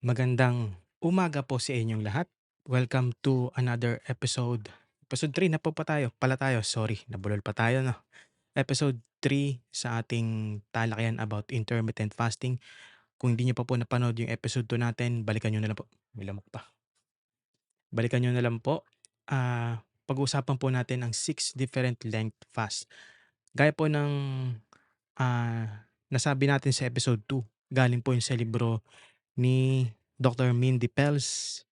Magandang umaga po sa inyong lahat. Welcome to another episode. Episode 3 na po pa tayo, sorry, nabulol pa tayo 'no. Episode 3 sa ating talakayan about intermittent fasting. Kung hindi niyo pa po napanood yung episode 2 natin, balikan niyo na lang po. May lamok pa. Balikan niyo na lang po. Pag-uusapan po natin ang 6 different length fast. Gaya po ng, nasabi natin sa episode 2, galing po yun sa libro ni Dr. Mindy Pels,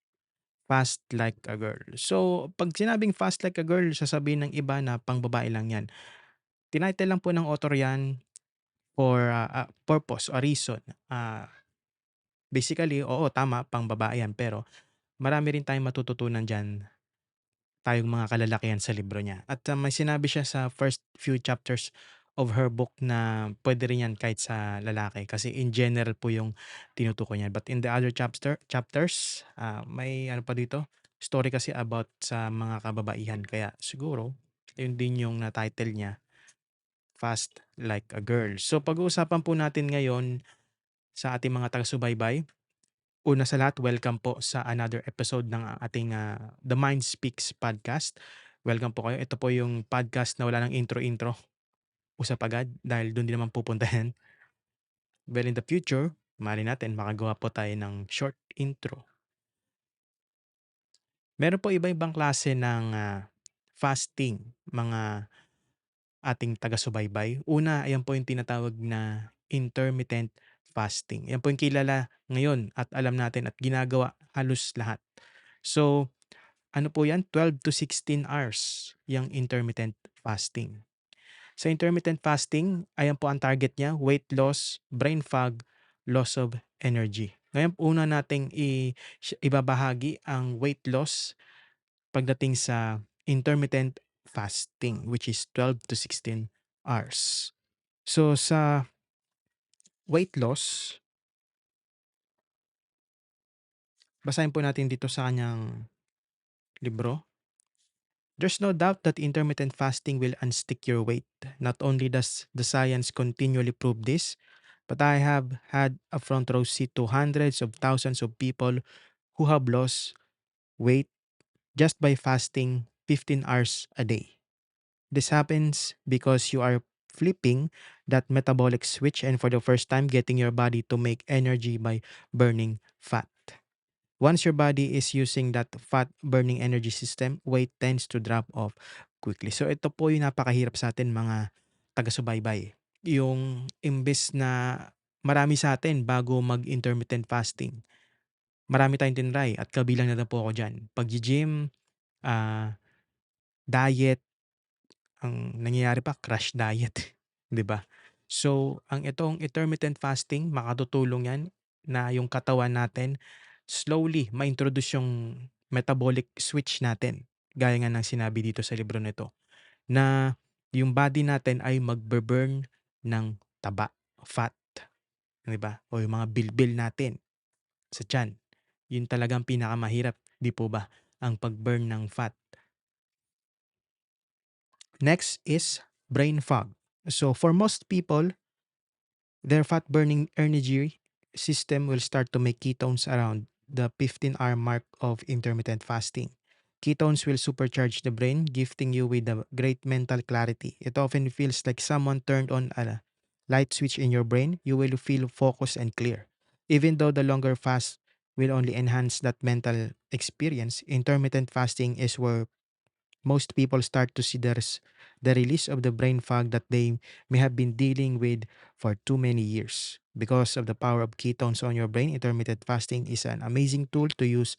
Fast Like a Girl. So, 'pag sinabing Fast Like a Girl, sasabihin ng iba na pangbabae lang 'yan. Tinitle lang po ng author 'yan for, purpose or reason. Basically, oo, tama, pangbabae 'yan, pero marami rin tayong matututunan diyan, tayong mga kalalakihan sa libro niya. At, may sinabi siya sa first few chapters of her book na puwede rin 'yan kahit sa lalaki kasi in general po yung tinutukoy niya. But in the other chapters, may ano pa dito, story kasi about sa mga kababaihan kaya siguro yun din yung na-title niya, Fast Like a Girl. So pag-uusapan po natin ngayon sa ating mga taga-subaybay, una sa lahat, welcome po sa another episode ng ating, The Mind Speaks podcast. Welcome po kayo. Ito po yung podcast na wala ng intro-intro, usap agad dahil dun din naman pupunta 'yan. Well, in the future, malay natin makagawa po tayo ng short intro. Meron po iba-ibang klase ng, fasting, mga ating taga-subaybay. Una, ayan po yung tinatawag na intermittent fasting. Yan po yung kilala ngayon at alam natin at ginagawa halos lahat. So, ano po yan? 12 to 16 hours yung intermittent fasting. Sa intermittent fasting, ayan po ang target niya, weight loss, brain fog, loss of energy. Ngayon, una nating ibabahagi ang weight loss pagdating sa intermittent fasting, which is 12 to 16 hours. So sa weight loss, basahin po natin dito sa kanyang libro. There's no doubt that intermittent fasting will unstick your weight. Not only does the science continually prove this, but I have had a front row seat to hundreds of thousands of people who have lost weight just by fasting 15 hours a day. This happens because you are flipping that metabolic switch and for the first time getting your body to make energy by burning fat. Once your body is using that fat burning energy system, weight tends to drop off quickly. So ito po yung napakahirap sa atin mga taga-subaybay. Yung imbes na marami sa atin bago mag-intermittent fasting, marami tayong tinry at kabilang na rin po ako dyan. Pag-gym, ah, diet, ang nangyayari pa crash diet, 'di ba? So, ang itong intermittent fasting makatutulong 'yan na yung katawan natin slowly ma-introduce yung metabolic switch natin. Gaya nga ng sinabi dito sa libro nito, na yung body natin ay magbu-burn ng taba, fat, 'di ba? O yung mga bilbil natin sa tiyan. Yun talagang pinakamahirap, 'di po ba? Ang pag-burn ng fat. Next is brain fog. So for most people, their fat burning energy system will start to make ketones around the 15-hour mark of intermittent fasting. Ketones will supercharge the brain, gifting you with a great mental clarity. It often feels like someone turned on a light switch in your brain. You will feel focused and clear. Even though the longer fast will only enhance that mental experience, intermittent fasting is where most people start to see the release of the brain fog that they may have been dealing with for too many years. Because of the power of ketones on your brain, intermittent fasting is an amazing tool to use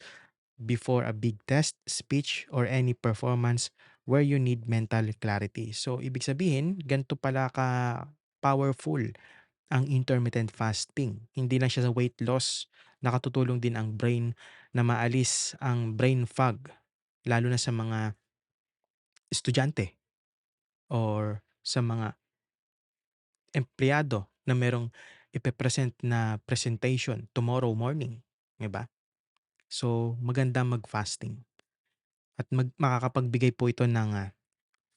before a big test, speech, or any performance where you need mental clarity. So, ibig sabihin, ganito pala ka powerful ang intermittent fasting. Hindi lang siya sa weight loss, nakatutulong din ang brain na maalis ang brain fog, lalo na sa mga estudyante or sa mga empleyado na merong ipe-present na presentation tomorrow morning, 'di ba? So, maganda mag-fasting at makakapagbigay po ito ng,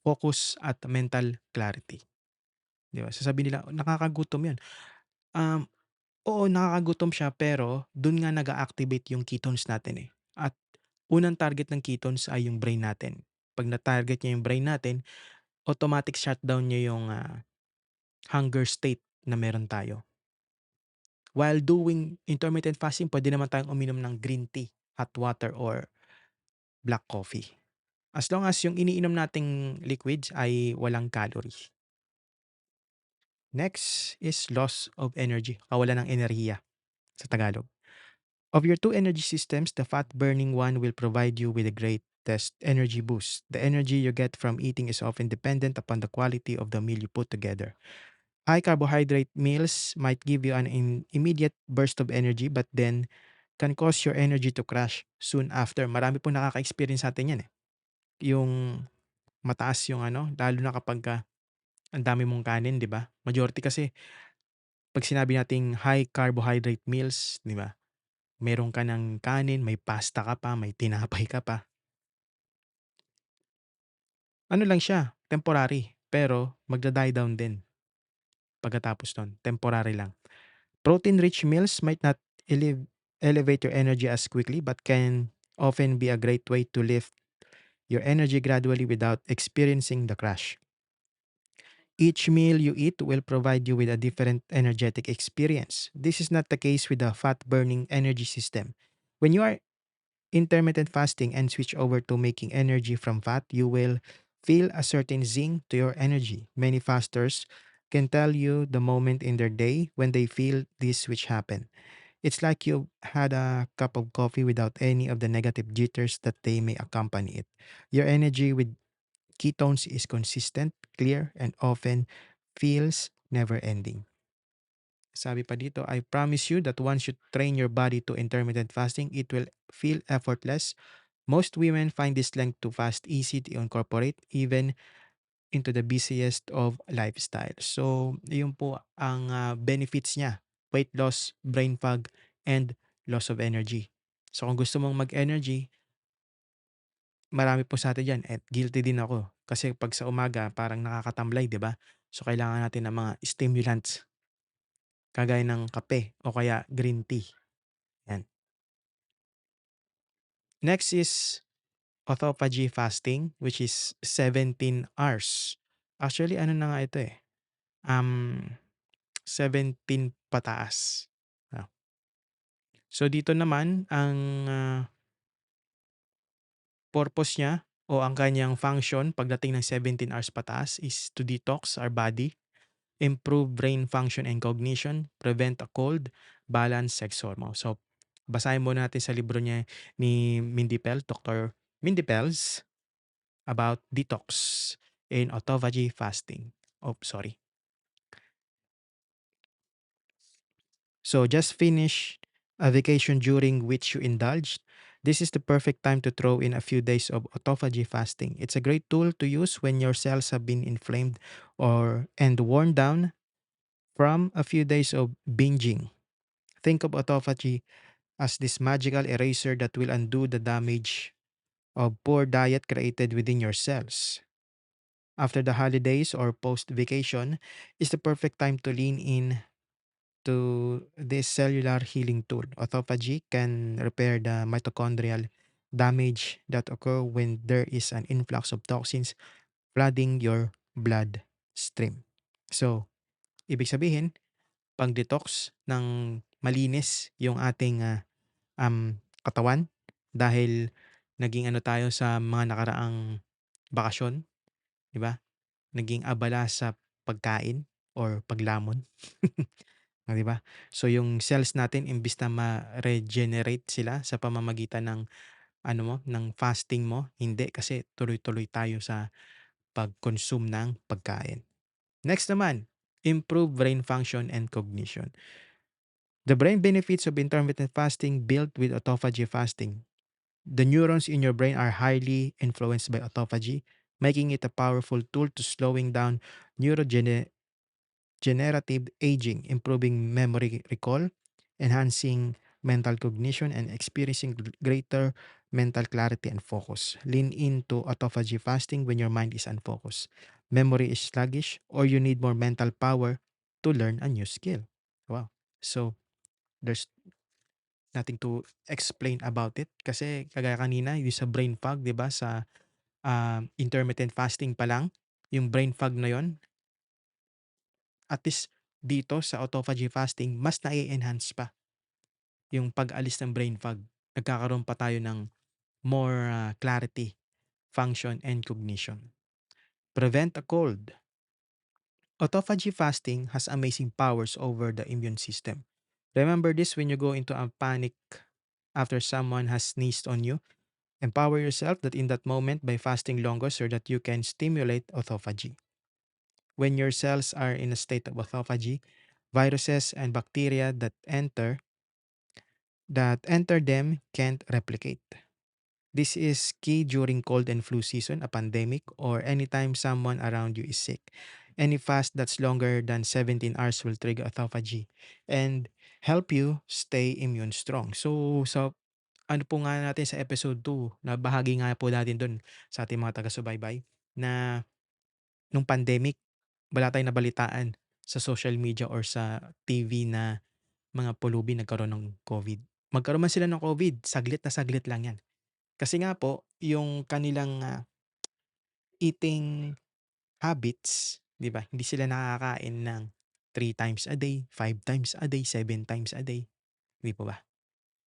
focus at mental clarity, 'di ba? Sasabihin nila, "Nakakagutom 'yan." Um, Oo, nakakagutom siya pero dun nga nag-a-activate yung ketones natin, eh. At unang target ng ketones ay yung brain natin. 'Pag na-target niya yung brain natin, automatic shutdown niya yung, hunger state na meron tayo. While doing intermittent fasting, puwede naman tayong uminom ng green tea, hot water, or black coffee. As long as yung iniinom nating liquids ay walang calories. Next is loss of energy, kawalan ng enerhiya sa Tagalog. Of your two energy systems, the fat-burning one will provide you with the greatest energy boost. The energy you get from eating is often dependent upon the quality of the meal you put together. High carbohydrate meals might give you an immediate burst of energy but then can cause your energy to crash soon after. Marami pong nakaka-experience sa'tin yan, eh. Yung mataas yung ano, lalo na kapagka ang dami mong kanin, 'di ba? Majority kasi 'pag sinabi nating high carbohydrate meals, 'di ba? Meron ka ng kanin, may pasta ka pa, may tinapay ka pa. Ano lang siya, temporary, pero magda-die down din pagkatapos nun, temporary lang. Protein-rich meals might not elevate your energy as quickly but can often be a great way to lift your energy gradually without experiencing the crash. Each meal you eat will provide you with a different energetic experience. This is not the case with the fat burning energy system. When you are intermittent fasting and switch over to making energy from fat, you will feel a certain zing to your energy. Many fasters can tell you the moment in their day when they feel this switch happen. It's like you've had a cup of coffee without any of the negative jitters that they may accompany it. Your energy with ketones is consistent, clear, and often feels never ending. Sabi pa dito, I promise you that once you train your body to intermittent fasting, it will feel effortless. Most women find this length to fast easy to incorporate even into the busiest of lifestyle. So, yun po ang benefits niya. Weight loss, brain fog, and loss of energy. So, kung gusto mong mag-energy, marami po sa atin dyan at guilty din ako. Kasi pag sa umaga, parang nakakatamlay, di ba? So, kailangan natin ng mga stimulants kagaya ng kape o kaya green tea. Yan. Next is autophagy fasting, which is 17 hours. Actually, ano na nga ito eh. Um, 17 pataas. Ah. So dito naman ang purpose niya o ang kanyang function pagdating ng 17 hours pataas is to detox our body, improve brain function and cognition, prevent a cold, balance sex hormone. So basahin muna natin sa libro niya ni Mindy Pell, Dr. Mindy Pells about detox in autophagy fasting. Oh, sorry. So just finish a vacation during which you indulged. This is the perfect time to throw in a few days of autophagy fasting. It's a great tool to use when your cells have been inflamed or and worn down from a few days of binging. Think of autophagy as this magical eraser that will undo the damage of poor diet created within your cells. After the holidays or post vacation is the perfect time to lean in to this cellular healing tool. Autophagy can repair the mitochondrial damage that occur when there is an influx of toxins flooding your bloodstream. So, ibig sabihin, pang-detox ng malinis yung ating katawan dahil naging ano tayo sa mga nakaraang bakasyon, di ba? Naging abala sa pagkain or paglamon. Oh, 'di ba? So yung cells natin imbis na ma-regenerate sila sa pamamagitan ng ano mo, ng fasting mo, hindi kasi tuloy-tuloy tayo sa pag-consume ng pagkain. Next naman, improve brain function and cognition. The brain benefits of intermittent fasting built with autophagy fasting. The neurons in your brain are highly influenced by autophagy, making it a powerful tool to slowing down neurodegenerative generative aging, improving memory recall, enhancing mental cognition, and experiencing greater mental clarity and focus. Lean into autophagy fasting when your mind is unfocused, memory is sluggish, or you need more mental power to learn a new skill. Wow. So, There's nothing to explain about it kasi kagaya kanina yung sa brain fog 'di ba sa, intermittent fasting pa lang, yung brain fog na yon at least dito sa autophagy fasting mas na enhance pa yung pag-alis ng brain fog. Nagkakaroon pa tayo ng more, clarity, function, and cognition. Prevent a cold. Autophagy fasting has amazing powers over the immune system. Remember this when you go into a panic after someone has sneezed on you. Empower yourself that in that moment by fasting longer so that you can stimulate autophagy. When your cells are in a state of autophagy, viruses and bacteria that enter them can't replicate. This is key during cold and flu season, a pandemic, or anytime someone around you is sick. Any fast that's longer than 17 hours will trigger autophagy and help you stay immune strong. So ano po nga natin sa episode 2, na bahagi nga po natin dun sa ating mga taga-subaybay na nung pandemic, wala tayong nabalitaan sa social media or sa TV na mga pulubi nagkaroon ng COVID. Magkaroon man sila ng COVID, saglit na saglit lang yan. Kasi nga po, yung kanilang eating habits, 'di ba? Hindi sila nakakain ng 3 times a day, 5 times a day, 7 times a day, 'di po ba?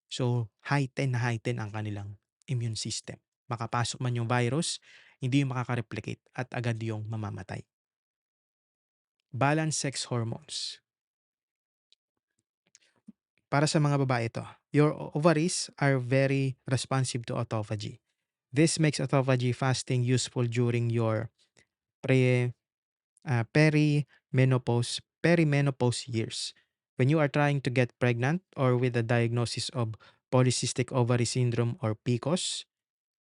So, heighten na heighten ang kanilang immune system. Makapasok man yung virus, hindi yung makaka-replicate at agad yung mamamatay. Balance sex hormones. Para sa mga babae ito, your ovaries are very responsive to autophagy. This makes autophagy fasting useful during your pre perimenopause years. When you are trying to get pregnant or with a diagnosis of polycystic ovary syndrome or PCOS,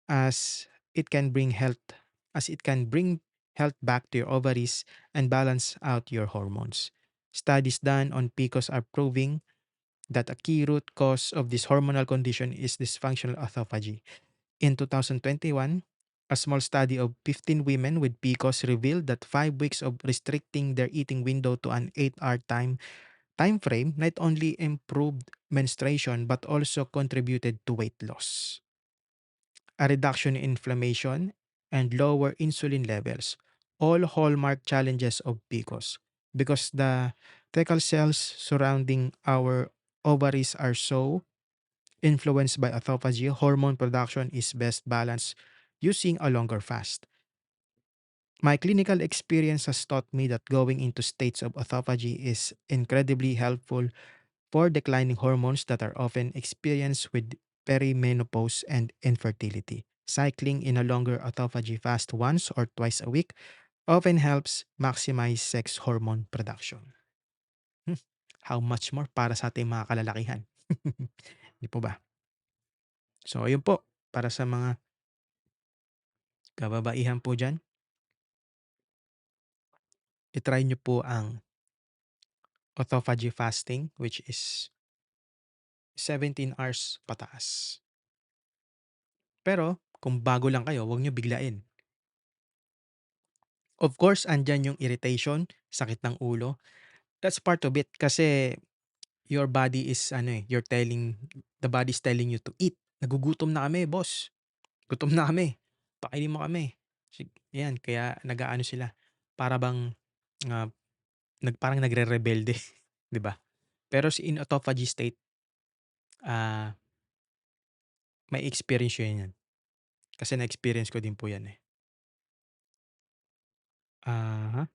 as it can bring health as it can bring health back to your ovaries and balance out your hormones. Studies done on PCOS are proving that a key root cause of this hormonal condition is dysfunctional autophagy. In 2021, a small study of 15 women with PCOS revealed that 5 weeks of restricting their eating window to an 8-hour time frame not only improved menstruation but also contributed to weight loss, a reduction in inflammation, and lower insulin levels, all hallmark challenges of PCOS. Because the thecal cells surrounding our ovaries are so influenced by autophagy, hormone production is best balanced using a longer fast. My clinical experience has taught me that going into states of autophagy is incredibly helpful for declining hormones that are often experienced with perimenopause and infertility. Cycling in a longer autophagy fast once or twice a week often helps maximize sex hormone production. Hmm, How much more para sa ating mga kalalakihan? Di po ba? So, ayun po. Para sa mga kababaihan po dyan, itry nyo po ang autophagy fasting which is 17 hours pataas. Pero kung bago lang kayo, huwag nyo biglain. Of course, andyan yung irritation, sakit ng ulo. That's part of it kasi your body is the body is telling you to eat. Nagugutom na kami, boss. Gutom na kami. Pakainin mo kami. Yan, kaya nag-aano sila. Para bang ah, parang nagre-rebelde, 'di ba? Pero in autophagy state, ah, may experience yun yan. Kasi na-experience ko din po yan eh. Aha.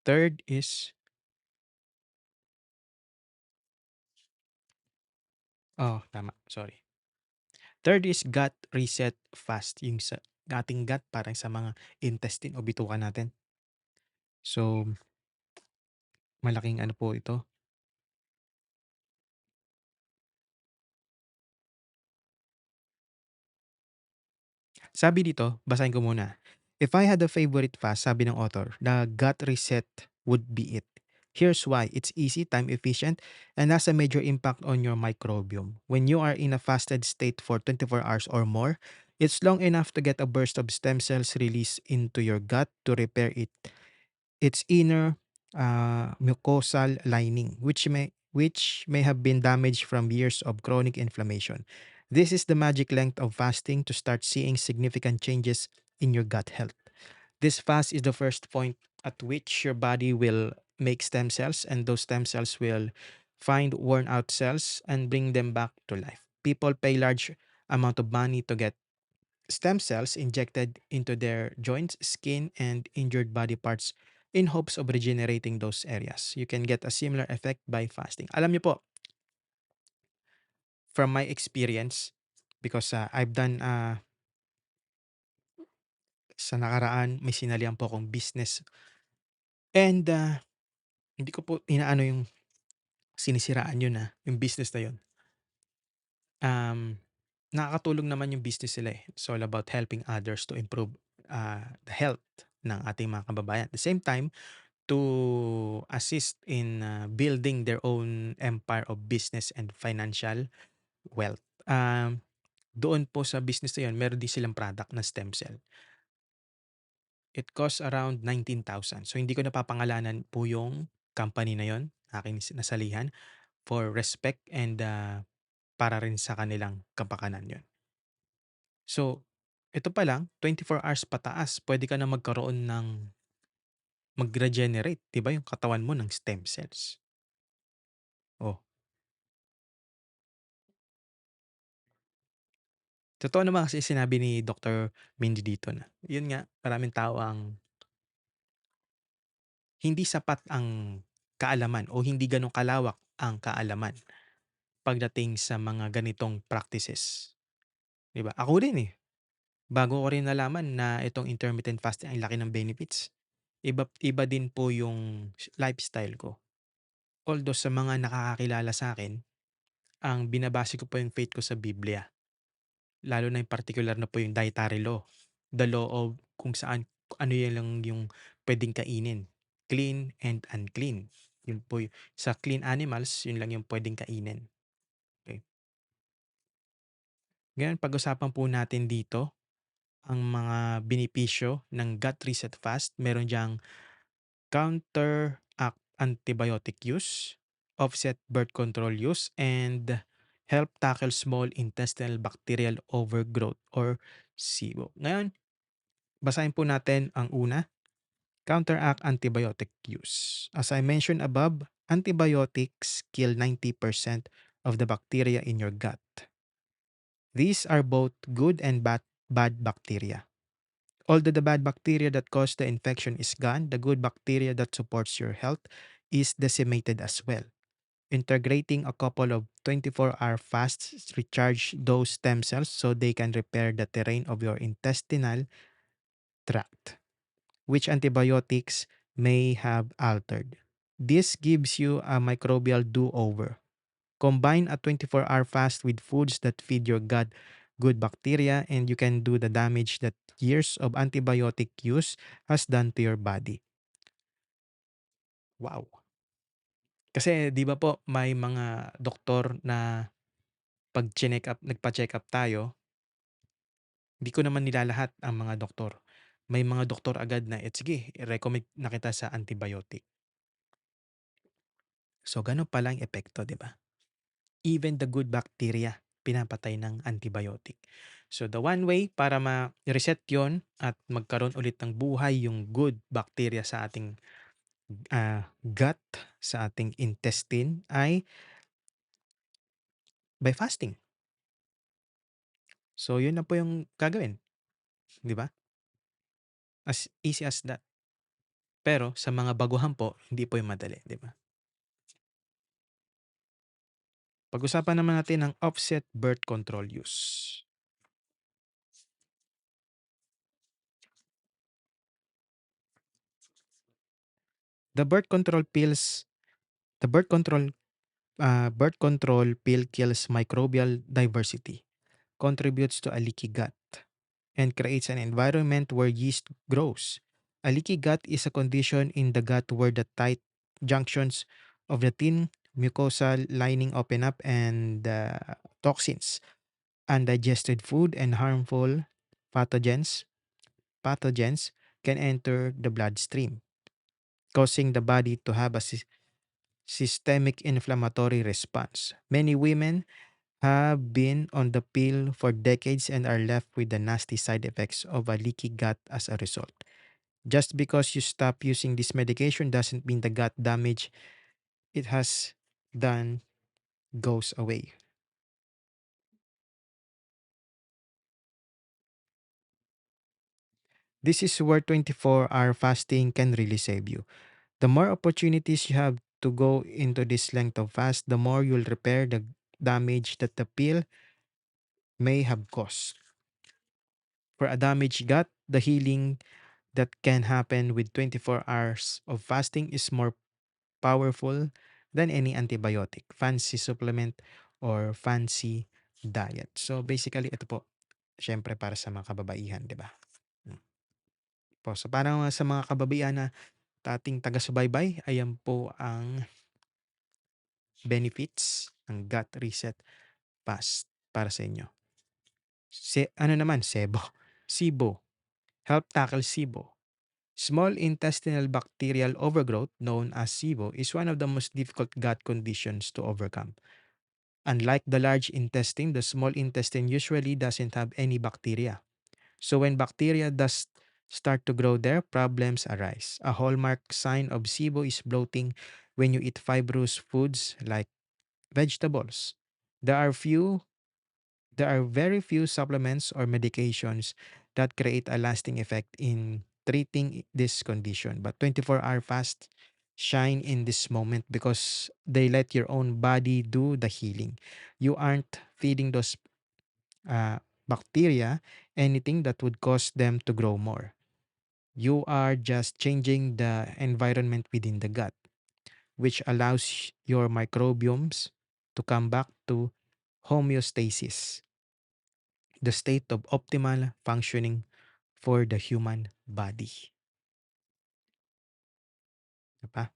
Third is, tama, sorry. Third is gut reset fast. Yung sa ating gut, parang sa mga intestine o bituka natin. So, malaking ano po ito. Sabi dito, basahin ko muna. If I had a favorite fast, sabi ng author, the gut reset would be it. Here's why. It's easy, time efficient, and has a major impact on your microbiome. When you are in a fasted state for 24 hours or more, it's long enough to get a burst of stem cells released into your gut to repair its inner mucosal lining, which may have been damaged from years of chronic inflammation. This is the magic length of fasting to start seeing significant changes in your gut health. This fast is the first point at which your body will make stem cells, and those stem cells will find worn out cells and bring them back to life. People pay large amount of money to get stem cells injected into their joints, skin, and injured body parts in hopes of regenerating those areas. You can get a similar effect by fasting. Alam niyo po, from my experience, because I've done sa nakaraan, may sinalihan po akong business, and hindi ko po inaano yung sinisiraan yun, yung business na yun. Um, Nakakatulong naman yung business nila, eh. It's all about helping others to improve, the health ng ating mga kababayan. At the same time, to assist in, building their own empire of business and financial wealth. Doon po sa business na yun, meron din silang product na stem cell. It costs around 19,000. So, hindi ko napapangalanan po yung company na yun, aking nasalihan, for respect and, para rin sa kanilang kapakanan yun. So, ito pa lang, 4 hours pataas, pwede ka na magkaroon ng mag-regenerate, 'di ba, yung katawan mo ng stem cells. Oh, totoo naman kasi sinabi ni Doctor Mindy dito na, yun nga, maraming tao ang hindi sapat ang kaalaman o hindi gano'n kalawak ang kaalaman pagdating sa mga ganitong practices, 'di ba? Ako rin, eh, bago ko rin nalaman na itong intermittent fasting ang laki ng benefits. Iba iba din po yung lifestyle ko. Although sa mga nakakakilala sa akin, ang binabase ko po yung faith ko sa Biblia. Lalo na yung particular na po yung dietary law. The law of kung saan ano yan lang yung puwedeng kainin, clean and unclean. Yun po sa clean animals, yun lang yung puwedeng kainin, okey. Ngayon pag-usapan po natin dito ang mga benepisyo ng gut reset fast. Meron diyang counteract antibiotic use, offset birth control use, and help tackle small intestinal bacterial overgrowth or SIBO. Ngayon, basahin po natin ang una, counteract antibiotic use. As I mentioned above, antibiotics kill 90% of the bacteria in your gut. These are both good and bad bacteria. Although the bad bacteria that caused the infection is gone, the good bacteria that supports your health is decimated as well. Integrating a couple of 24-hour fasts recharge those stem cells so they can repair the terrain of your intestinal tract, which antibiotics may have altered. This gives you a microbial do-over. Combine a 24-hour fast with foods that feed your gut good bacteria, and you can do the damage that years of antibiotic use has done to your body. Wow! Kasi 'di ba po may mga doktor na 'pag nagpa-check-up tayo, hindi ko naman nilalahat ang mga doktor. May mga doktor agad na, sige, i-recommend na kita sa antibiotic. So gano'n pala ang epekto, 'di ba? Even the good bacteria, pinapatay ng antibiotic. So the one way para ma-reset 'yon at magkaroon ulit ng buhay yung good bacteria sa ating, gut, sa ating intestine ay by fasting. So yun na po yung gagawin, 'di ba? As easy as that. Pero sa mga baguhan po, hindi po yung madali, 'di ba? Pag-usapan naman natin ang offset birth control use. The birth control pills the birth control pill kills microbial diversity, contributes to a leaky gut, and creates an environment where yeast grows. A leaky gut is a condition in the gut where the tight junctions of the thin mucosal lining open up and toxins, undigested food, and harmful pathogens pathogens can enter the bloodstream, causing the body to have a systemic inflammatory response. Many women have been on the pill for decades and are left with the nasty side effects of a leaky gut as a result. Just because you stop using this medication doesn't mean the gut damage it has done goes away. This is where 24-hour fasting can really save you. The more opportunities you have to go into this length of fast, the more you'll repair the damage that the pill may have caused. For a damaged gut, the healing that can happen with 24 hours of fasting is more powerful than any antibiotic, fancy supplement, or fancy diet. So basically, ito po, syempre para sa mga kababaihan, di ba? Mm. Po. So para sa mga kababaihan na ating taga-subaybay, ayan po ang benefits ng gut reset fast para sa inyo. Ano naman, SEBO. SIBO. Help tackle SIBO. Small intestinal bacterial overgrowth, known as SIBO, is one of the most difficult gut conditions to overcome. Unlike the large intestine, the small intestine usually doesn't have any bacteria. So when bacteria does start to grow there, problems arise. A hallmark sign of SIBO is bloating when you eat fibrous foods like vegetables. There are few there are very few supplements or medications that create a lasting effect in treating this condition. But 24-hour fast shine in this moment because they let your own body do the healing. You aren't feeding those bacteria anything that would cause them to grow more. You are just changing the environment within the gut, which allows your microbiomes to come back to homeostasis, the state of optimal functioning for the human body. Diba?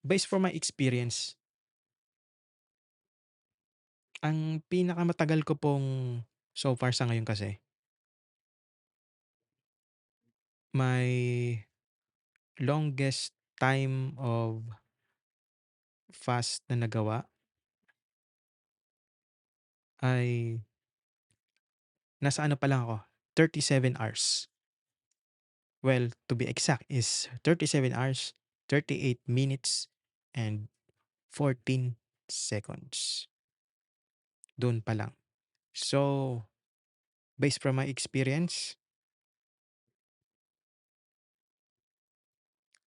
Based from my experience, ang pinakamatagal ko pong so far sa ngayon kasi, my longest time of fast na nagawa ay nasa ano pa lang ako, 37 hours. Well, to be exact is 37 hours, 38 minutes, and 14 seconds. Doon pa lang. So, based from my experience,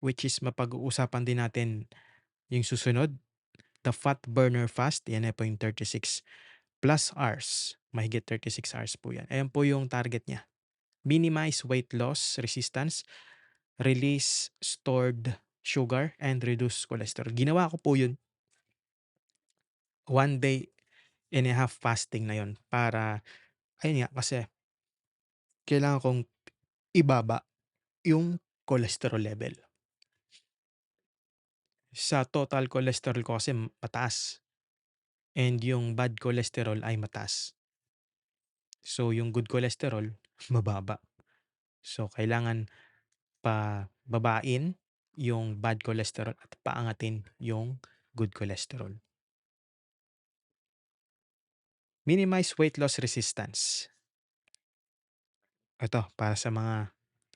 which is mapag-uusapan din natin yung susunod, the fat burner fast, yan na po yung 36 plus hours. Mahigit 36 hours po yan. Ayan po yung target niya. Minimize weight loss resistance, release stored sugar, and reduce cholesterol. Ginawa ko po yun 1 day and a half fasting na yun para, ayun nga, kasi kailangan kong ibaba yung cholesterol level. Sa total cholesterol ko kasi mataas and yung bad cholesterol ay mataas. So yung good cholesterol, mababa. So kailangan pa babain yung bad cholesterol at paangatin yung good cholesterol. Minimize weight loss resistance. Ito, para sa mga,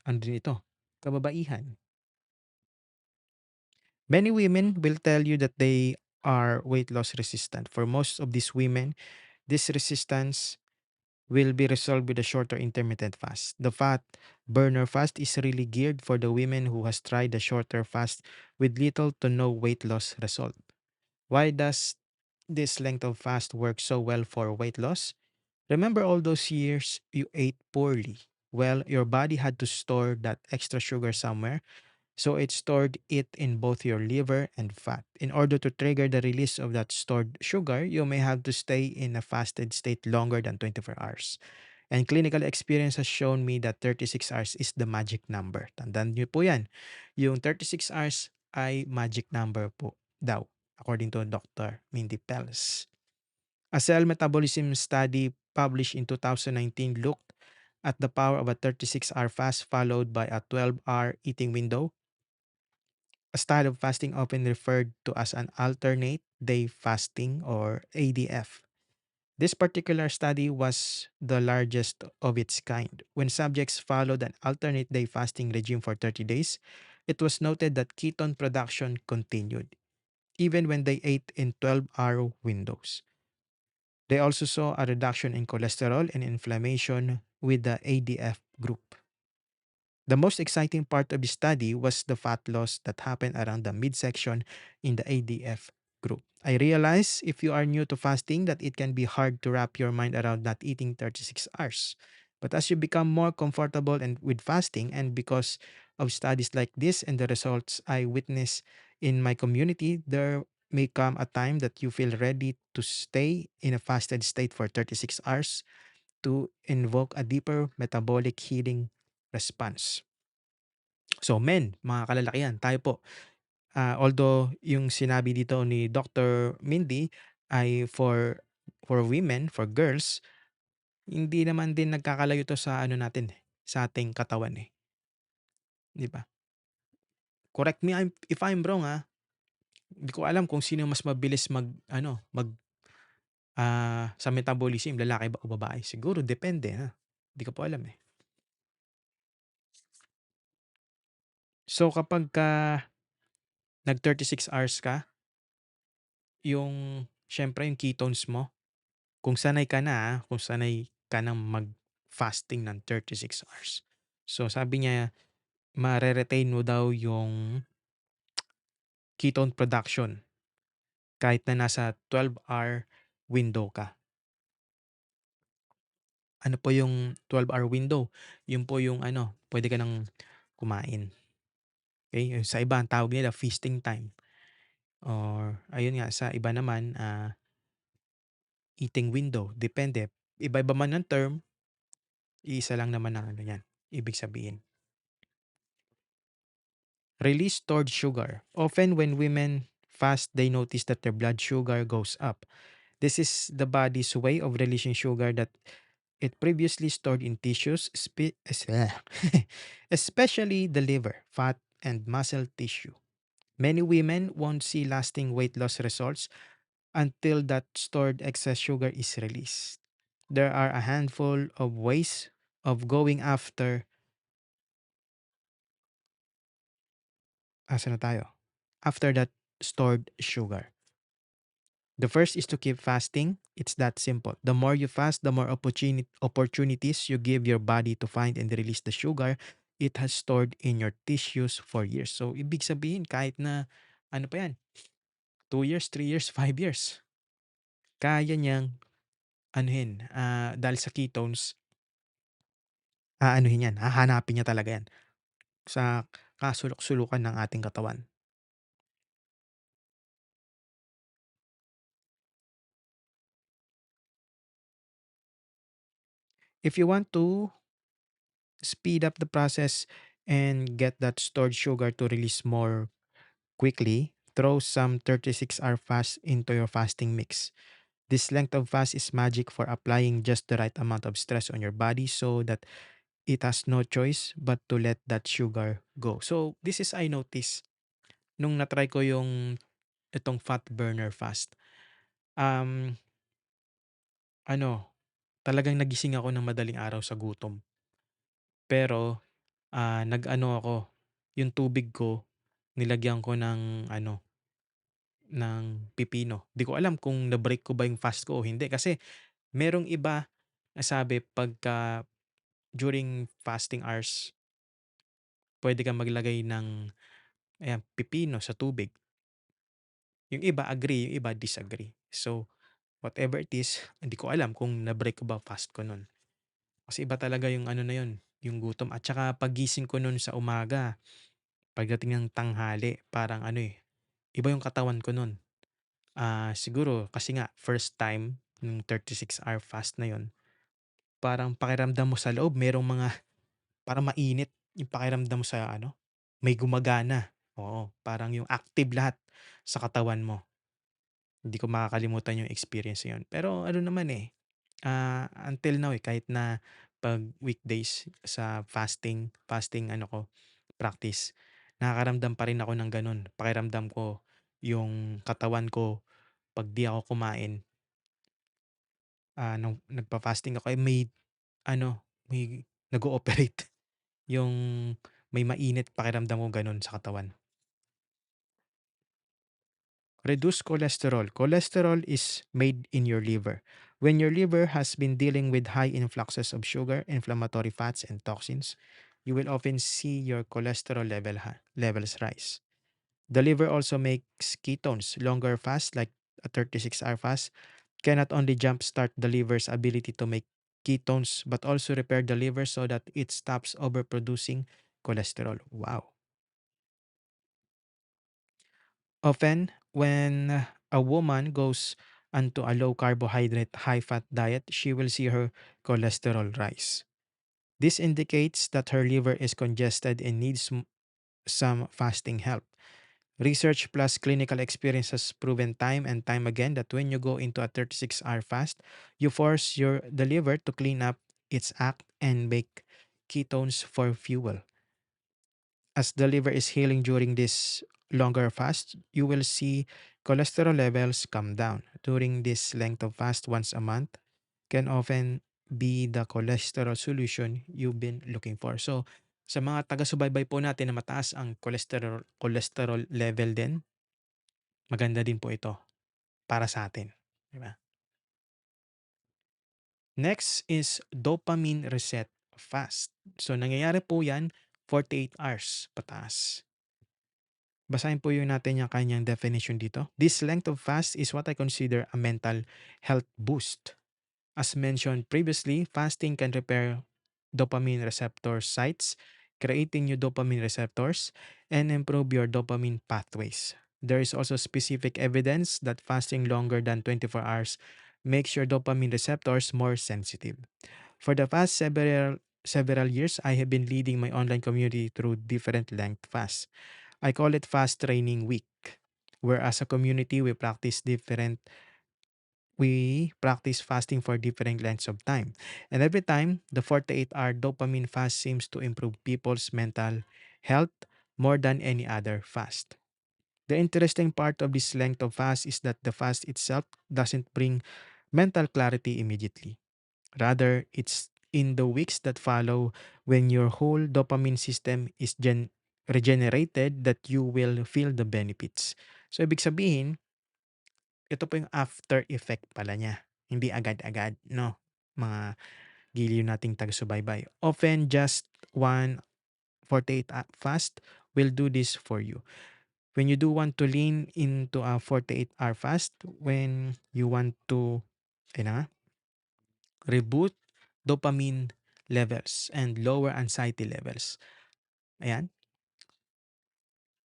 ano din ito, kababaihan. Many women will tell you that they are weight loss resistant. For most of these women, this resistance will be resolved with a shorter intermittent fast. The fat burner fast is really geared for the women who has tried the shorter fast with little to no weight loss result. Why does this length of fast work so well for weight loss? Remember all those years you ate poorly? Well, your body had to store that extra sugar somewhere, so it stored it in both your liver and fat. In order to trigger the release of that stored sugar, you may have to stay in a fasted state longer than 24 hours. And clinical experience has shown me that 36 hours is the magic number. Tandaan niyo po yan. Yung 36 hours ay magic number po daw, according to Dr. Mindy Pelz. A cell metabolism study published in 2019 looked at the power of a 36-hour fast followed by a 12-hour eating window, a style of fasting often referred to as an alternate day fasting or ADF. This particular study was the largest of its kind. When subjects followed an alternate day fasting regime for 30 days, it was noted that ketone production continued, even when they ate in 12-hour windows. They also saw a reduction in cholesterol and inflammation with the ADF group. The most exciting part of the study was the fat loss that happened around the midsection in the ADF group. I realize if you are new to fasting that it can be hard to wrap your mind around not eating 36 hours. But as you become more comfortable and with fasting and because of studies like this and the results I witness in my community, there may come a time that you feel ready to stay in a fasted state for 36 hours to invoke a deeper metabolic healing response. So men, mga kalalakihan, tayo po, although yung sinabi dito ni Doctor Mindy ay for women, for girls, hindi naman din nagkakalayo 'to sa ano natin, sa ating katawan, 'di ba? Correct me if I'm wrong, hindi ko alam kung sino mas mabilis mag-ano, sa metabolism, lalaki ba o babae? Siguro depende, Hindi ko po alam, eh. So kapagka nag 36 hours ka, yung siyempre yung ketones mo, kung sanay ka na, kung sanay ka ng mag-fasting ng 36 hours. So sabi niya mare-retain mo daw yung ketone production kahit na nasa 12-hour window ka. Ano po yung 12-hour window? Yun po yung ano, pwede ka ng kumain. Okay? Yung sa iba ang tawag nila feasting time or ayun nga sa iba naman, eating window, depende. Iba-iba man ang term, iisa lang naman ang ano niyan, ibig sabihin. Release stored sugar. Often when women fast, they notice that their blood sugar goes up. This is the body's way of releasing sugar that it previously stored in tissues, especially the liver, fat, and muscle tissue. Many women won't see lasting weight loss results until that stored excess sugar is released. There are a handful of ways of going after, asa na tayo? After that stored sugar. The first is to keep fasting. It's that simple. The more you fast, the more opportunities you give your body to find and release the sugar it has stored in your tissues for years. So, ibig sabihin, kahit na, ano pa yan, 2 years, 3 years, 5 years, kaya niyang, anuhin, dahil sa ketones, aanuhin yan, hahanapin niya talaga yan sa kasulok-sulukan ng ating katawan. If you want to speed up the process and get that stored sugar to release more quickly, throw some 36-hour fast into your fasting mix. This length of fast is magic for applying just the right amount of stress on your body so that it has no choice but to let that sugar go. So, this is I noticed nung na-try ko yung itong fat burner fast. Um, ano, talagang nagising ako ng madaling araw sa gutom. Pero, nag-ano ako, yung tubig ko nilagyan ko ng ano, ng pipino. Di ko alam kung na-break ko ba yung fast ko o hindi kasi merong iba na sabi pagka during fasting hours, pwede kang maglagay ng ayan, pipino sa tubig. Yung iba agree, yung iba disagree. So, whatever it is, hindi ko alam kung na-break ko ba fast ko nun. Kasi iba talaga yung ano na yun, yung gutom. At saka pagising ko nun sa umaga, pagdating ng tanghali, parang ano iba yung katawan ko nun. Siguro kasi nga first time nung 36-hour fast na yun, parang pakiramdam mo sa loob merong mga parang mainit yung pakiramdam mo sa ano, may gumagana. Oo, parang yung active lahat sa katawan mo. Hindi ko makakalimutan yung experience na yun. Pero ano naman, until now, kahit na 'pag weekdays sa fasting ano ko, practice, nakakaramdam pa rin ako ng gano'n. Pakiramdam ko yung katawan ko 'pag 'di ako kumain, nung nagfa-fasting ako, may ano, may nag-ooperate yung may mainit pakiramdam ko gano'n sa katawan. Reduce cholesterol. Cholesterol is made in your liver. When your liver has been dealing with high influxes of sugar, inflammatory fats, and toxins, you will often see your cholesterol levels rise. The liver also makes ketones. Longer fast, like a 36-hour fast, can not only jumpstart the liver's ability to make ketones, but also repair the liver so that it stops overproducing cholesterol. Wow. Often, when a woman goes onto a low carbohydrate, high fat diet, she will see her cholesterol rise. This indicates that her liver is congested and needs some fasting help. Research plus clinical experience has proven time and time again that when you go into a 36-hour fast, you force the liver to clean up its act and make ketones for fuel. As the liver is healing during this longer fast, you will see cholesterol levels come down. During this length of fast once a month can often be the cholesterol solution you've been looking for. So, sa mga taga-subaybay po natin na mataas ang cholesterol level din, maganda din po ito para sa atin, 'di ba? Next is dopamine reset fast. So, nangyayari po 'yan 48 hours pataas. Basahin po yung natin yung kanyang definition dito. This length of fast is what I consider a mental health boost. As mentioned previously, fasting can repair dopamine receptor sites, creating new dopamine receptors, and improve your dopamine pathways. There is also specific evidence that fasting longer than 24 hours makes your dopamine receptors more sensitive. For the past several years, I have been leading my online community through different length fasts. I call it Fast Training Week, where as a community we practice fasting for different lengths of time. And every time, the 48-hour dopamine fast seems to improve people's mental health more than any other fast. The interesting part of this length of fast is that the fast itself doesn't bring mental clarity immediately. Rather, it's in the weeks that follow when your whole dopamine system is regenerated that you will feel the benefits. So, ibig sabihin, ito po yung after effect pala niya. Hindi agad-agad, no? Mga giliw nating taga-subaybay. Often, just one 48 fast will do this for you. When you do want to lean into a 48-hour fast, when you want to, ayun na nga, reboot dopamine levels and lower anxiety levels. Ayan,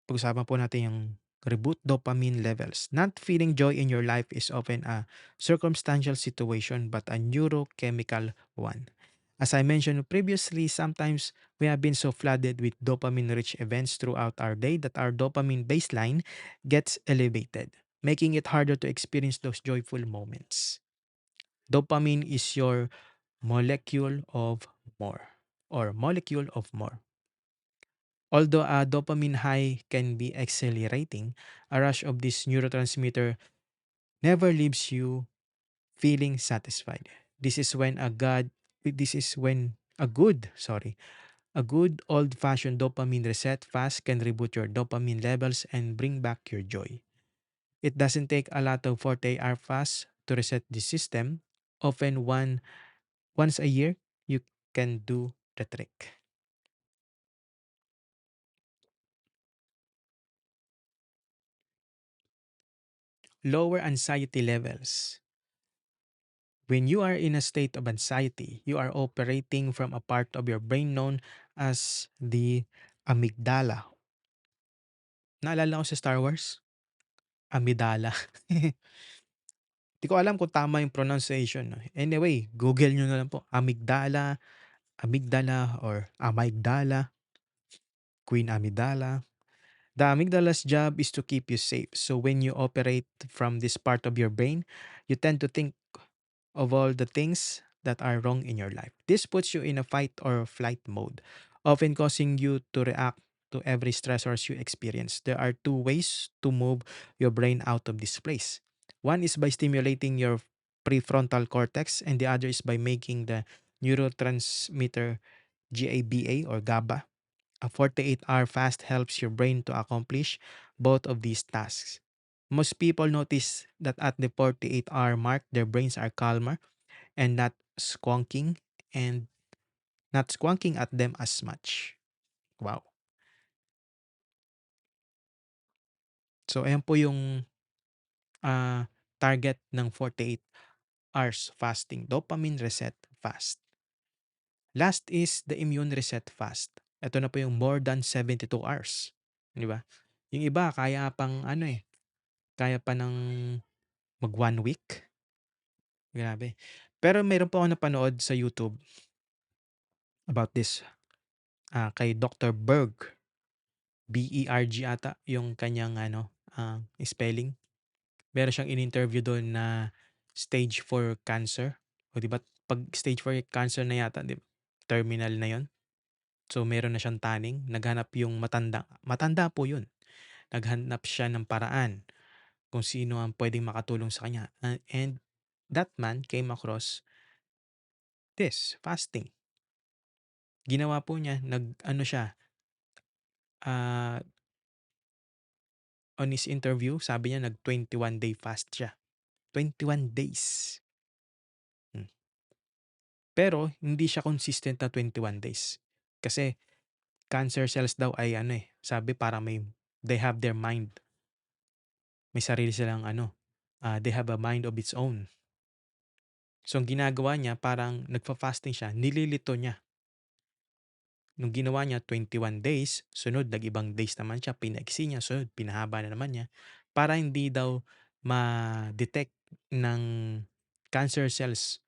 pag-usapan po natin yung reboot dopamine levels. Not feeling joy in your life is often a circumstantial situation but a neurochemical one. As I mentioned previously, sometimes we have been so flooded with dopamine-rich events throughout our day that our dopamine baseline gets elevated, making it harder to experience those joyful moments. Dopamine is your molecule of more or molecule of more. Although a dopamine high can be exhilarating, a rush of this neurotransmitter never leaves you feeling satisfied. This is when a good old-fashioned dopamine reset fast can reboot your dopamine levels and bring back your joy. It doesn't take a lot of 48-hour fast to reset the system. Often once a year, you can do the trick. Lower anxiety levels. When you are in a state of anxiety, you are operating from a part of your brain known as the amygdala. Naalala ko sa Star Wars? Amidala. Di ko alam kung tama yung pronunciation, no? Anyway, Google nyo na lang po. Amygdala, amygdala, or amygdala, Queen Amidala. The amygdala's job is to keep you safe. So when you operate from this part of your brain, you tend to think of all the things that are wrong in your life. This puts you in a fight or flight mode, often causing you to react to every stressors you experience. There are two ways to move your brain out of this place. One is by stimulating your prefrontal cortex, and the other is by making the neurotransmitter GABA or GABA. A 48-hour fast helps your brain to accomplish both of these tasks. Most people notice that at the 48-hour mark, their brains are calmer and and not squonking at them as much. Wow. So, ayan po yung target ng 48 hours fasting. Dopamine reset fast. Last is the immune reset fast. Ito na po yung more than 72 hours. Di ba? Yung iba, kaya pang kaya pa ng mag 1 week. Grabe. Pero meron po ako napanood sa YouTube about this kay Dr. Berg. Berg ata yung kanyang spelling. Meron siyang in-interview doon na stage 4 cancer. O di ba pag stage 4 cancer na yata, di ba? Terminal na yon. So meron na siyang taning, naghanap yung matanda po yun. Naghanap siya ng paraan kung sino ang pwedeng makatulong sa kanya. And that man came across this, fasting. Ginawa po niya, nag-ano siya, ah, on his interview, sabi niya nag 21-day fast siya. 21 days. Hmm. Pero hindi siya consistent na 21 days. Kasi cancer cells daw ay sabi para they have their mind. May sarili silang they have a mind of its own. So ang ginagawa niya parang nagfa-fasting siya, nililito niya. Nung ginawa niya 21 days, sunod nag-ibang days naman siya, pinaiksi niya, sunod pinahaba na naman niya para hindi daw ma-detect ng cancer cells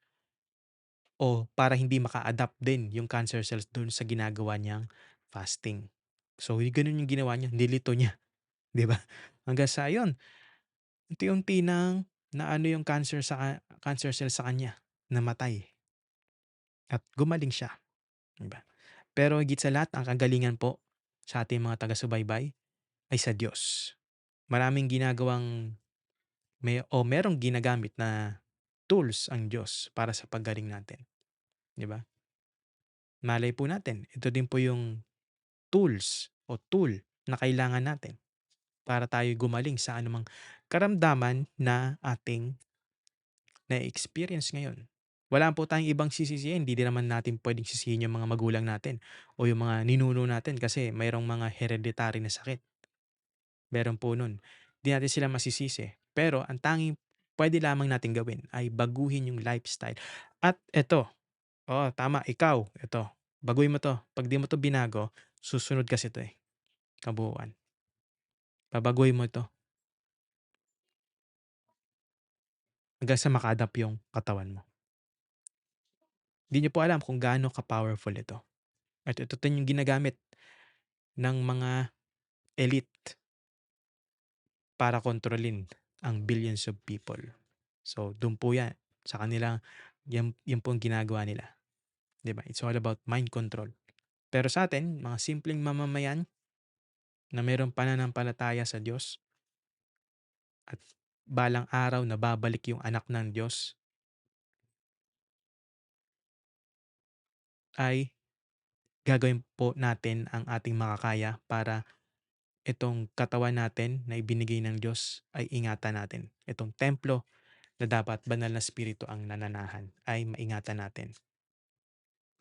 o para hindi maka-adapt din yung cancer cells dun sa ginagawa niyang fasting. So, ganun yung ginawa niya, nilito niya, 'di ba? Hanggang sa ayun, unti-unti nang naano yung cancer cells sa kanya, namatay at gumaling siya, 'di ba? Pero higit sa lahat, ang kagalingan po sa ating mga taga-subaybay ay sa Diyos. Maraming merong ginagamit na tools ang Diyos para sa paggaling natin, 'di ba? Malay po natin, ito din po yung tools o tool na kailangan natin para tayo gumaling sa anumang karamdaman na ating na-experience ngayon. Wala po tayong ibang sisisihin, hindi din naman natin pwedeng sisihin yung mga magulang natin o yung mga ninuno natin kasi mayroong mga hereditary na sakit. Meron po nun. Hindi natin sila masisisi. Pero ang tanging pwede lamang natin gawin ay baguhin yung lifestyle. At eto, oo, tama, ikaw, eto, baguhin mo 'to. 'Pag 'di mo 'to binago, susunod kasi 'to, kabuuan. Babaguhin mo 'to hanggang sa maka-adapt yung katawan mo. Hindi niyo po alam kung gaano ka-powerful ito. At ito din yung ginagamit ng mga elite para kontrolin ang billions of people. So, dun po yan. Sa kanila, yan po ang ginagawa nila. 'Di ba? It's all about mind control. Pero sa atin, mga simpleng mamamayan na mayroong pananampalataya sa Diyos at balang araw na babalik yung anak ng Diyos ay gagawin po natin ang ating makakaya para itong katawan natin na ibinigay ng Diyos ay ingatan natin. Itong templo na dapat banal na spirito ang nananahan ay maingatan natin.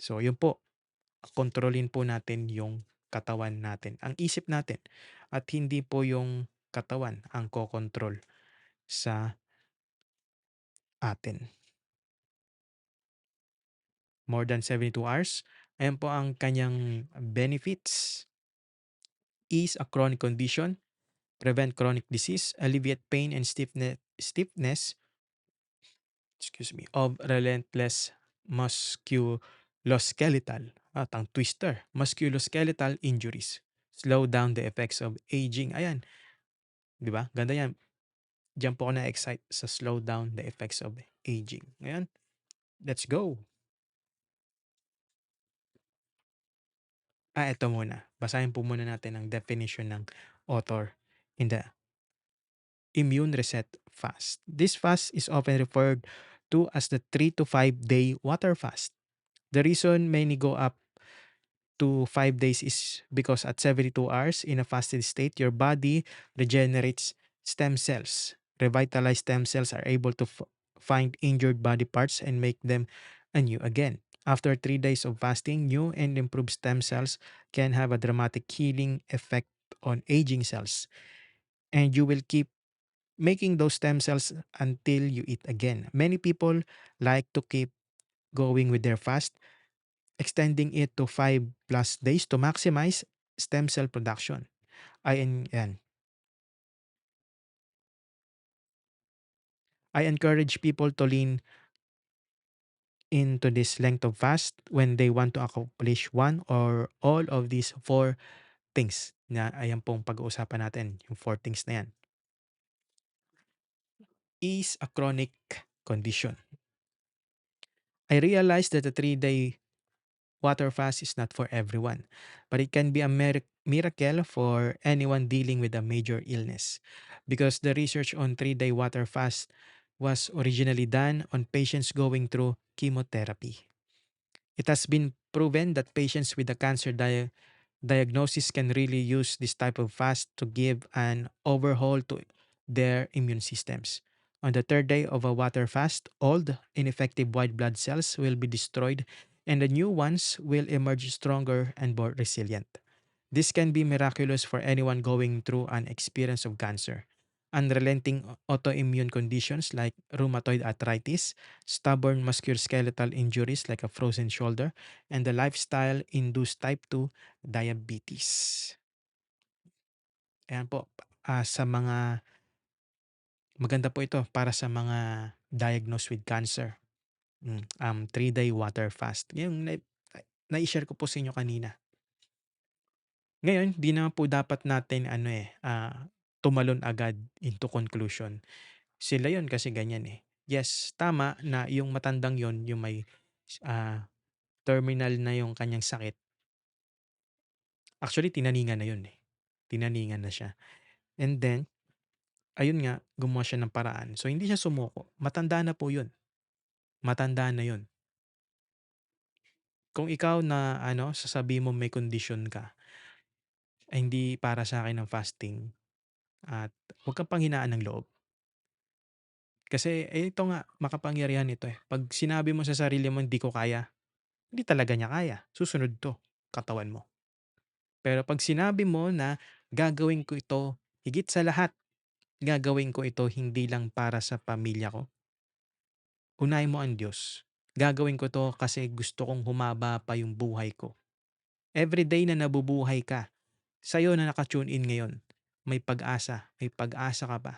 So, yun po, kontrolin po natin yung katawan natin, ang isip natin, at hindi po yung katawan ang kokontrol sa atin. More than 72 hours. Ayan po ang kanyang benefits. Ease a chronic condition, prevent chronic disease, alleviate pain and stiffness of relentless musculoskeletal, tongue twister, musculoskeletal injuries. Slow down the effects of aging. Ayan, 'di ba? Ganda 'yan. Diyan po ako na-excite sa slow down the effects of aging. Ngayon, Let's go. Eto muna. Basahin po muna natin ang definition ng author in the immune reset fast. This fast is often referred to as the 3 to 5 day water fast. The reason many go up to 5 days is because at 72 hours in a fasted state, your body regenerates stem cells. Revitalized stem cells are able to find injured body parts and make them anew again. After 3 days of fasting, new and improved stem cells can have a dramatic healing effect on aging cells. And you will keep making those stem cells until you eat again. Many people like to keep going with their fast, extending it to 5+ days to maximize stem cell production. Yan. I encourage people to lean into this length of fast when they want to accomplish one or all of these four things na ayan pong pag-uusapan natin, yung four things na yan. Is a chronic condition. I realize that a 3-day water fast is not for everyone, but it can be a miracle for anyone dealing with a major illness. Because the research on 3-day water fast was originally done on patients going through chemotherapy. It has been proven that patients with a cancer diagnosis can really use this type of fast to give an overhaul to their immune systems. On the third day of a water fast, old, ineffective white blood cells will be destroyed and the new ones will emerge stronger and more resilient. This can be miraculous for anyone going through an experience of cancer. Unrelenting autoimmune conditions like rheumatoid arthritis, stubborn musculoskeletal injuries like a frozen shoulder, and the lifestyle induced type 2 diabetes. Ayan po, sa mga maganda po ito para sa mga diagnosed with cancer. 3-day water fast. Yung nai-share ko po sa inyo kanina. Ngayon, di naman po dapat natin tumalon agad into conclusion. Sila yon kasi ganyan eh. Yes, tama na yung matandang yon yung may terminal na yung kanyang sakit. Actually, tinaningan na yun eh. Tinaningan na siya. And then, ayun nga, gumawa siya ng paraan. So, hindi siya sumuko. Matanda na po yun. Matanda na yun. Kung ikaw na sasabi mo may kondisyon ka, ay hindi para sa akin ang fasting at huwag kang panghinaan ng loob. Kasi ito nga, makapangyarihan ito eh. Pag sinabi mo sa sarili mo, hindi ko kaya, hindi talaga niya kaya. Susunod to, katawan mo. Pero pag sinabi mo na gagawin ko ito, higit sa lahat, gagawin ko ito hindi lang para sa pamilya ko. Unahin mo ang Diyos. Gagawin ko to kasi gusto kong humaba pa yung buhay ko. Every day na nabubuhay ka, sa'yo na naka-tune in ngayon, may pag-asa. May pag-asa ka pa.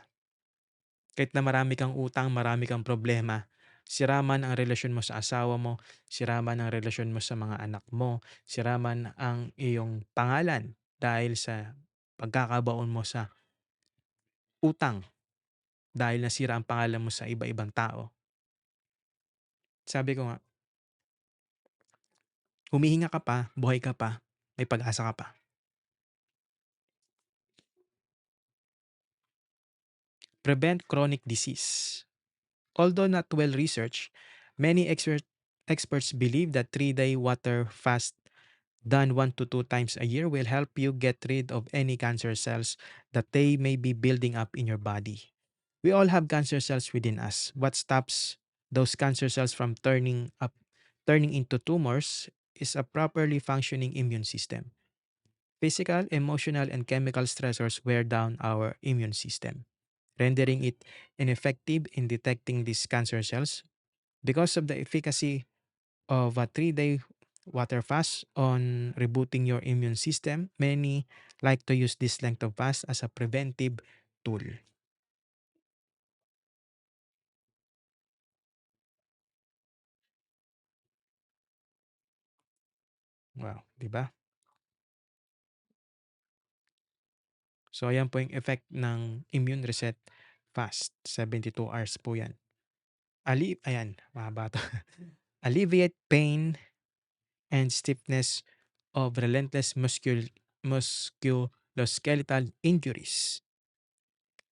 Kahit na marami kang utang, marami kang problema, sira man ang relasyon mo sa asawa mo, sira man ang relasyon mo sa mga anak mo, sira man ang iyong pangalan dahil sa pagkakabaon mo sa utang, dahil nasira ang pangalan mo sa iba-ibang tao. Sabi ko nga, humihinga ka pa, buhay ka pa, may pag-asa ka pa. Prevent chronic disease. Although not well researched, many experts believe that 3-day water fast done 1 to 2 times a year will help you get rid of any cancer cells that they may be building up in your body. We all have cancer cells within us. What stops those cancer cells from turning into tumors is a properly functioning immune system. Physical, emotional, and chemical stressors wear down our immune system, rendering it ineffective in detecting these cancer cells. Because of the efficacy of a 3-day water fast on rebooting your immune system, many like to use this length of fast as a preventive tool. Wow, 'di ba? So ayan po yung effect ng immune reset fast, 72 hours po 'yan. Ayan, mahaba 'to. Alleviate pain and stiffness of relentless musculoskeletal injuries.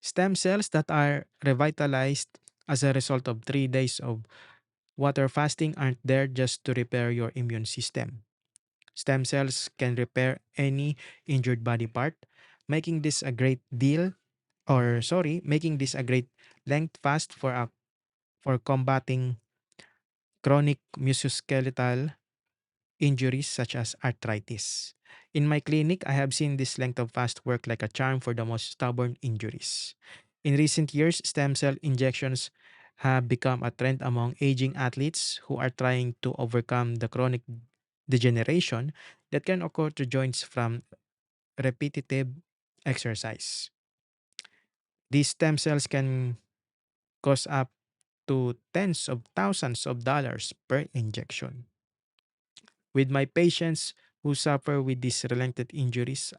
Stem cells that are revitalized as a result of 3 days of water fasting aren't there just to repair your immune system. Stem cells can repair any injured body part, making this a great deal, or sorry, making this a great length fast for combating chronic musculoskeletal injuries such as arthritis. In my clinic, I have seen this length of fast work like a charm for the most stubborn injuries. In recent years, stem cell injections have become a trend among aging athletes who are trying to overcome the chronic degeneration that can occur to joints from repetitive exercise. These stem cells can cost up to tens of thousands of dollars per injection. With my patients who suffer with these related injuries,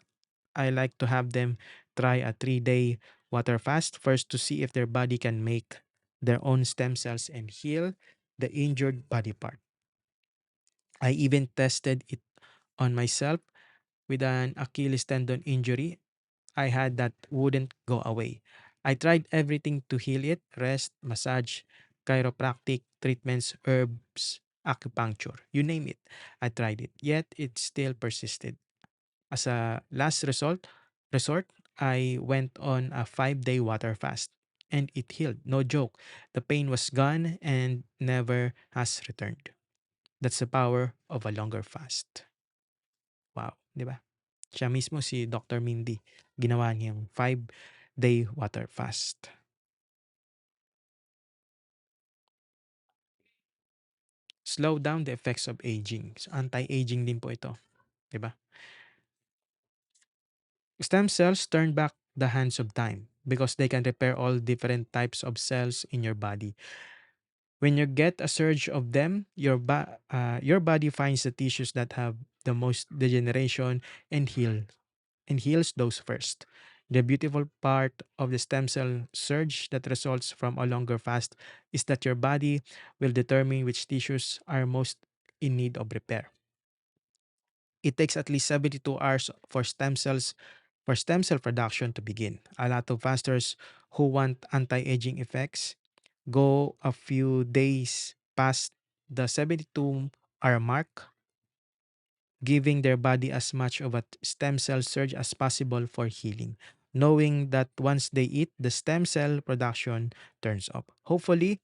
I like to have them try a 3-day water fast first to see if their body can make their own stem cells and heal the injured body part. I even tested it on myself with an Achilles tendon injury I had that wouldn't go away. I tried everything to heal it: rest, massage, chiropractic treatments, herbs, acupuncture, you name it. I tried it, yet it still persisted. As a last resort, I went on a 5-day water fast and it healed. No joke. The pain was gone and never has returned. That's the power of a longer fast. Wow, di ba? Siya mismo si Dr. Mindy, ginawa niyang 5-day water fast. Slow down the effects of aging. So, anti-aging din po ito, 'di ba? Stem cells turn back the hands of time because they can repair all different types of cells in your body. When you get a surge of them, your body finds the tissues that have the most degeneration and heals those first. The beautiful part of the stem cell surge that results from a longer fast is that your body will determine which tissues are most in need of repair. It takes at least 72 hours for stem cell production to begin. A lot of fasters who want anti-aging effects go a few days past the 72-hour mark, giving their body as much of a stem cell surge as possible for healing, knowing that once they eat, the stem cell production turns up. Hopefully,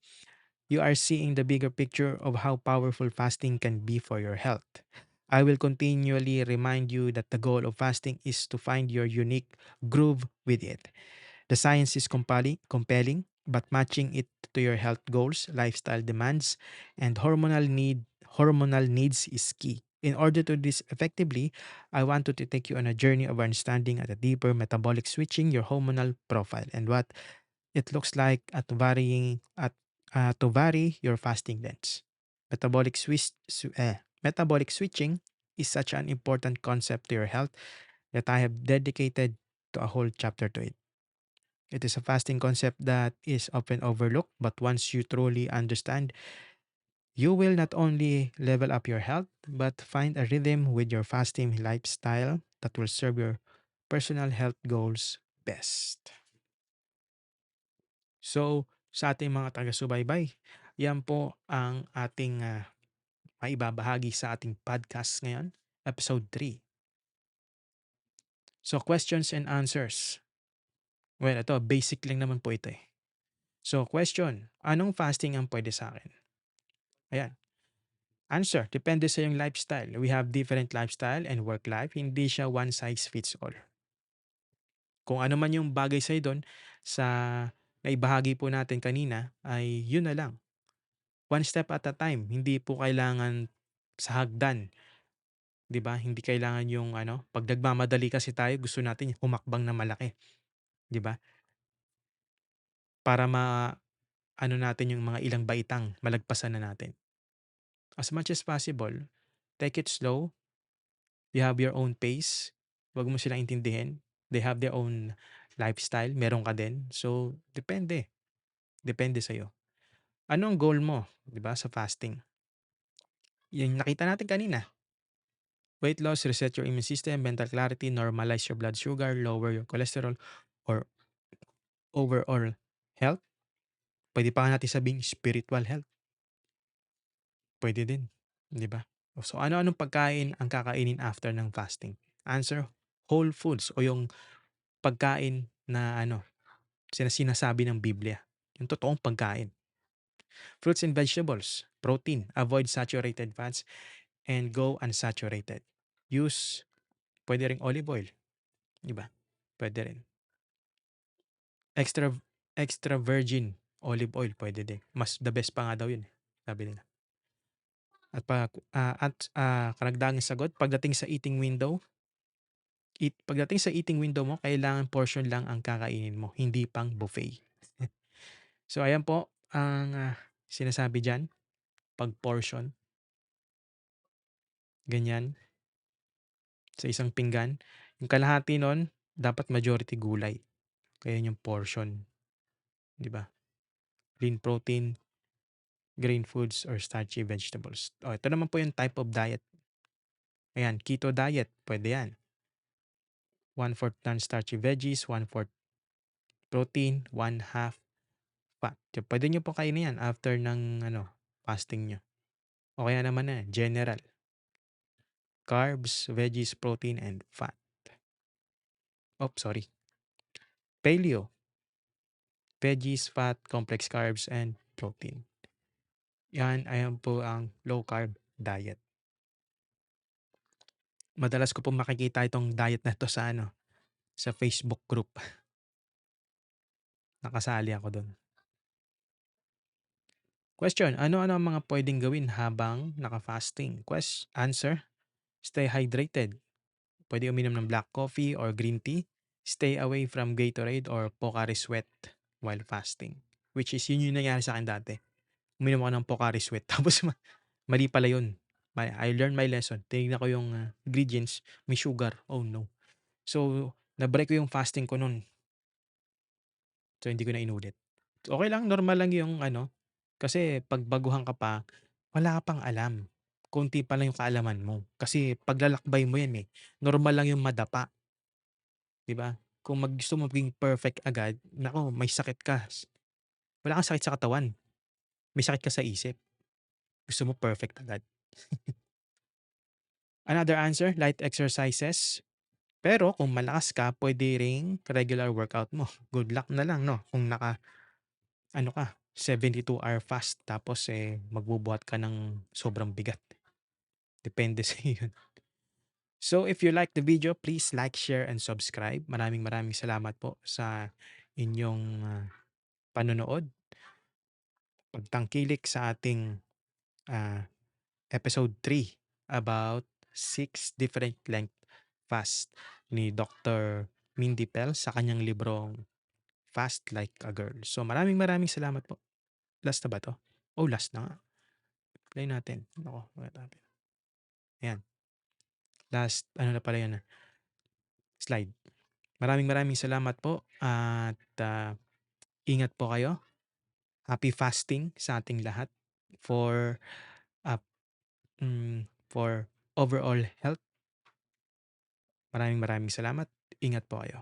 you are seeing the bigger picture of how powerful fasting can be for your health. I will continually remind you that the goal of fasting is to find your unique groove with it. The science is compelling, but matching it to your health goals, lifestyle demands, and hormonal needs is key. In order to do this effectively, I wanted to take you on a journey of understanding at a deeper metabolic switching your hormonal profile and what it looks like to vary your fasting lengths. Metabolic switching is such an important concept to your health that I have dedicated to a whole chapter to it. It is a fasting concept that is often overlooked, but once you truly understand, you will not only level up your health, but find a rhythm with your fasting lifestyle that will serve your personal health goals best. So, sa ating mga taga-subaybay, yan po ang ating maibabahagi sa ating podcast ngayon, episode 3. So, questions and answers. Well, ito, basic lang naman po ito eh. So, question, anong fasting ang pwede sa akin? Ayan. Answer, depende sa yung lifestyle. We have different lifestyle and work life. Hindi siya one size fits all. Kung ano man yung bagay sa'yo doon sa naibahagi po natin kanina ay yun na lang. One step at a time. Hindi po kailangan sa hagdan, 'di ba? Hindi kailangan yung ano, 'pag nagmamadali kasi tayo gusto natin humakbang na malaki, 'di ba? Para ano natin yung mga ilang baitang malagpasan na natin. As much as possible, take it slow. You have your own pace. Huwag mo silang intindihin. They have their own lifestyle. Meron ka din. So, depende. Depende sa'yo. Ano ang goal mo, 'di ba, sa fasting? Yung nakita natin kanina, weight loss, reset your immune system, mental clarity, normalize your blood sugar, lower your cholesterol, or overall health. Puwede pa nga natin sabihing spiritual health, puwede din, 'di ba? So, ano-anong pagkain ang kakainin after ng fasting? Answer, whole foods o yung pagkain na ano, sinasabi ng Biblia, yung totoong pagkain. Fruits and vegetables, protein, avoid saturated fats, and go unsaturated. Use puwede ring olive oil, 'di ba? Puwede rin. Extra extra virgin olive oil puwede din. Mas the best pa nga daw yun, eh, sabi nila. Karagdagang sagot, pagdating sa eating window mo, kailangan portion lang ang kakainin mo, hindi pang buffet. So ayan po ang, sinasabi diyan, 'pag portion, ganyan, sa isang pinggan. Yung kalahati nun dapat majority gulay, kaya yung portion, 'di ba? Lean protein, grain foods, or starchy vegetables. Oh, ito naman po yung type of diet. Ayan, keto diet, puwede yan. 1/4 non-starchy veggies, 1/4 protein, 1/2 fat. Puwede niyo po kainin yan after ng ano, fasting niyo. O kaya naman general, carbs, veggies, protein, and fat. Sorry, paleo, veggies, fat, complex carbs, and protein. Ayan po ang low carb diet. Madalas ko pong makikita itong diet na 'to sa ano, sa Facebook group. Nakasali ako dun. Question, ano-ano ang mga puwedeng gawin habang naka-fasting? Answer, stay hydrated. Puwede uminom ng black coffee or green tea. Stay away from Gatorade or Pocari Sweat while fasting. Which is yun yung nangyari sa'kin dati. Uminom ako ng Pocari Sweat tapos mali pala yun. I learned my lesson. Tinignan ko yung, ingredients, may sugar. Oh, no. So, na-break ko yung fasting ko nun. So, hindi ko na inulit. Okey lang, normal lang yung ano, kasi 'pag baguhan ka pa, wala ka pang alam. Konti pa lang yung kaalaman mo. Kasi paglalakbay mo yan, eh. Normal lang yung madapa, 'di ba? Kung gusto mo maging perfect agad, naku, may sakit ka. Wala kang sakit sa katawan, may sakit ka sa isip. Gusto mo perfect agad. Another answer, light exercises. Pero kung malakas ka, puwede ring regular workout mo. Good luck na lang 'no, kung ano ka, 72-hour fast tapos, magbubuhat ka ng sobrang bigat. Depende sa'yo yun. So if you like the video, please like, share, and subscribe. Maraming maraming salamat po sa inyong, panonood, pagtangkilik sa ating, ah, episode 3 about 6 different length fast ni Doctor Mindy Pell sa kanyang librong Fast Like a Girl. So maraming maraming salamat po. Last na ba 'to? Oh, last na nga. Play natin. Naku, wait natin. Ayan, last ano na pala 'yan, slide. Maraming maraming salamat po at, ingat po kayo. Happy fasting sa ating lahat for, ah, for overall health. Maraming maraming salamat. Ingat po kayo.